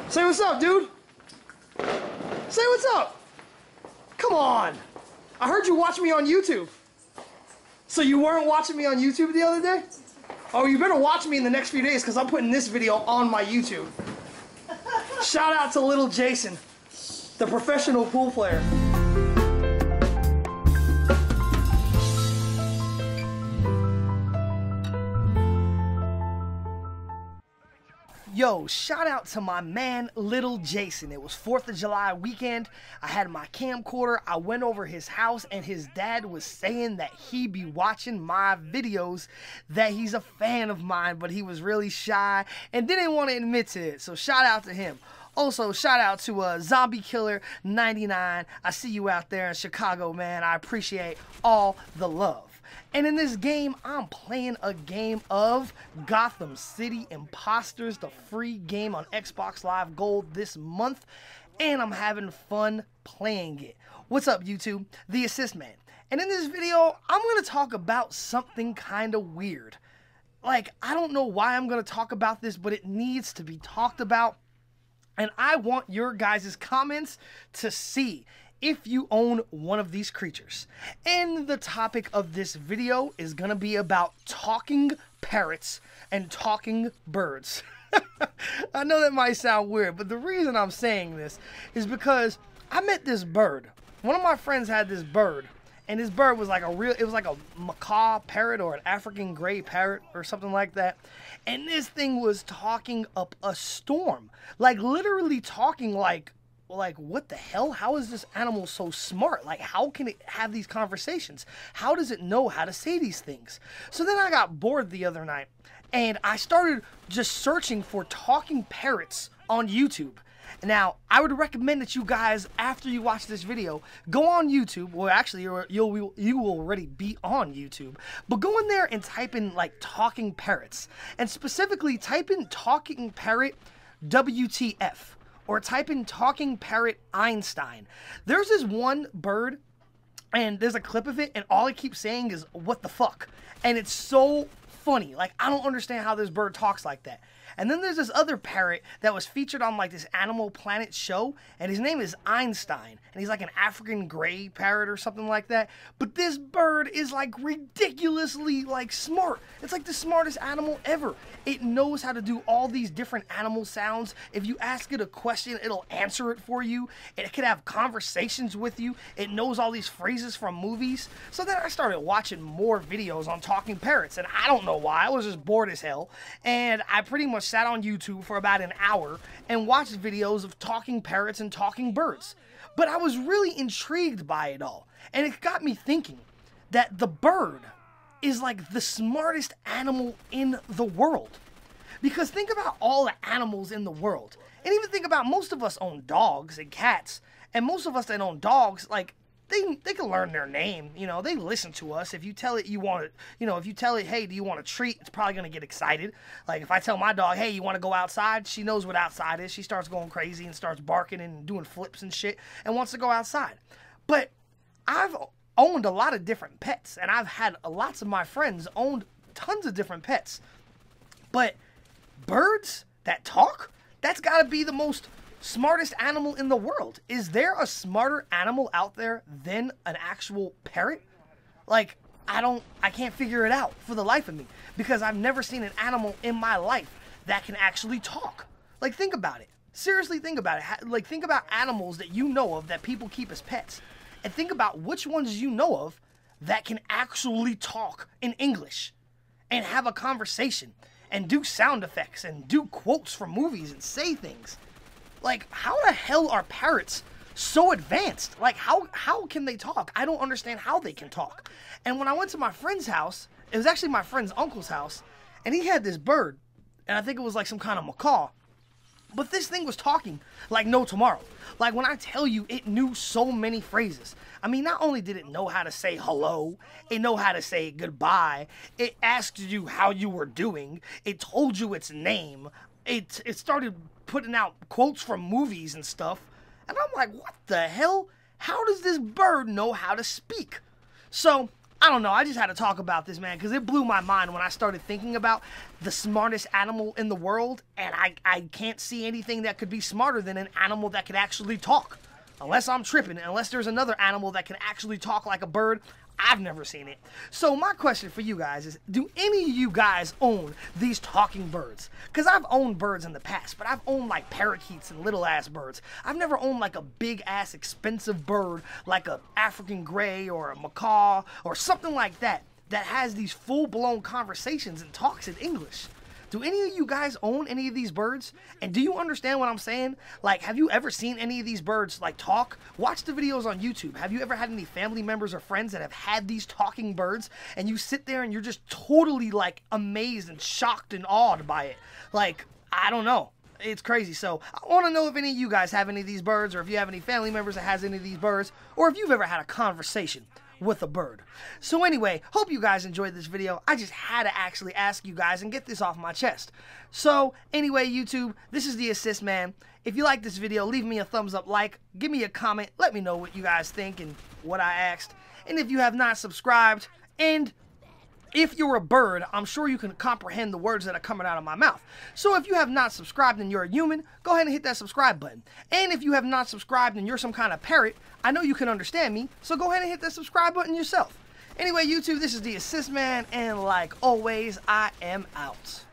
Say what's up, dude. Say what's up. Come on. I heard you watch me on YouTube. So you weren't watching me on YouTube the other day? Oh, you better watch me in the next few days because I'm putting this video on my YouTube. Shout out to little Jason, the professional pool player. Yo, shout out to my man, little Jason. It was 4th of July weekend. I had my camcorder. I went over his house and his dad was saying that he be watching my videos, that he's a fan of mine, but he was really shy and didn't want to admit to it. So shout out to him. Also, shout out to Zombie Killer 99. I see you out there in Chicago, man. I appreciate all the love. And in this game, I'm playing a game of Gotham City Imposters, the free game on Xbox Live Gold this month, and I'm having fun playing it. What's up, YouTube? The Assist Man. And in this video, I'm going to talk about something kind of weird. Like, I don't know why I'm going to talk about this, but it needs to be talked about. And I want your guys' comments to see if you own one of these creatures. And the topic of this video is gonna be about talking parrots and talking birds. I know that might sound weird, but the reason I'm saying this is because I met this bird. One of my friends had this bird, and this bird was like it was like a macaw parrot or an African gray parrot or something like that. And this thing was talking up a storm. Like literally talking like what the hell? How is this animal so smart? Like, how can it have these conversations? How does it know how to say these things? So then I got bored the other night and I started just searching for talking parrots on YouTube. Now, I would recommend that you guys, after you watch this video, go on YouTube. Well, actually, you will already be on YouTube. But go in there and type in, like, talking parrots. And specifically, type in talking parrot WTF. Or type in talking parrot Einstein. There's this one bird, and there's a clip of it, and all it keeps saying is, what the fuck? And it's so funny. Like, I don't understand how this bird talks like that. And then there's this other parrot that was featured on like this Animal Planet show, and his name is Einstein, and he's like an African gray parrot or something like that. But this bird is like ridiculously like smart. It's like the smartest animal ever. It knows how to do all these different animal sounds. If you ask it a question, it'll answer it for you. It can have conversations with you. It knows all these phrases from movies. So then I started watching more videos on talking parrots, and I don't know why. I was just bored as hell, and I pretty much sat on YouTube for about an hour and watched videos of talking parrots and talking birds. But I was really intrigued by it all, and it got me thinking that the bird is like the smartest animal in the world. Because think about all the animals in the world, and even think about most of us own dogs and cats, and most of us that own dogs, like, they can learn their name, you know, they listen to us. If you tell it you want it, you know, if you tell it, hey, do you want a treat? It's probably going to get excited. Like if I tell my dog, hey, you want to go outside? She knows what outside is. She starts going crazy and starts barking and doing flips and shit and wants to go outside. But I've owned a lot of different pets, and I've had lots of my friends owned tons of different pets. But birds that talk, that's got to be the most smartest animal in the world. Is there a smarter animal out there than an actual parrot? Like, I can't figure it out for the life of me, because I've never seen an animal in my life that can actually talk. Like, think about it. Seriously, think about it. Like, think about animals that you know of that people keep as pets, and think about which ones you know of that can actually talk in English and have a conversation and do sound effects and do quotes from movies and say things. Like, how the hell are parrots so advanced? Like, how can they talk? I don't understand how they can talk. And when I went to my friend's house, it was actually my friend's uncle's house, and he had this bird, and I think it was like some kind of macaw. But this thing was talking like no tomorrow. Like, when I tell you, it knew so many phrases. I mean, not only did it know how to say hello, it know how to say goodbye, it asked you how you were doing, it told you its name, it started putting out quotes from movies and stuff, and I'm like, what the hell? How does this bird know how to speak? So I I don't know, I just had to talk about this, man, because it blew my mind when I started thinking about the smartest animal in the world, and I can't see anything that could be smarter than an animal that could actually talk. Unless I'm tripping, unless there's another animal that can actually talk like a bird. I've never seen it. So my question for you guys is, do any of you guys own these talking birds? Because I've owned birds in the past, but I've owned like parakeets and little ass birds. I've never owned like a big ass expensive bird like a African gray or a macaw or something like that that has these full-blown conversations and talks in English. Do any of you guys own any of these birds? And do you understand what I'm saying? Like, have you ever seen any of these birds, like, talk? Watch the videos on YouTube. Have you ever had any family members or friends that have had these talking birds? And you sit there and you're just totally, like, amazed and shocked and awed by it. Like, I don't know. It's crazy. So I want to know if any of you guys have any of these birds, or if you have any family members that has any of these birds, or if you've ever had a conversation with a bird. So anyway, hope you guys enjoyed this video. I just had to actually ask you guys and get this off my chest. So anyway, YouTube, this is the Assist Man. If you like this video, leave me a thumbs up, like, give me a comment, let me know what you guys think and what I asked. And if you have not subscribed, and if you're a bird, I'm sure you can comprehend the words that are coming out of my mouth. So if you have not subscribed and you're a human, go ahead and hit that subscribe button. And if you have not subscribed and you're some kind of parrot, I know you can understand me, so go ahead and hit that subscribe button yourself. Anyway, YouTube, this is the Assist Man, and like always, I am out.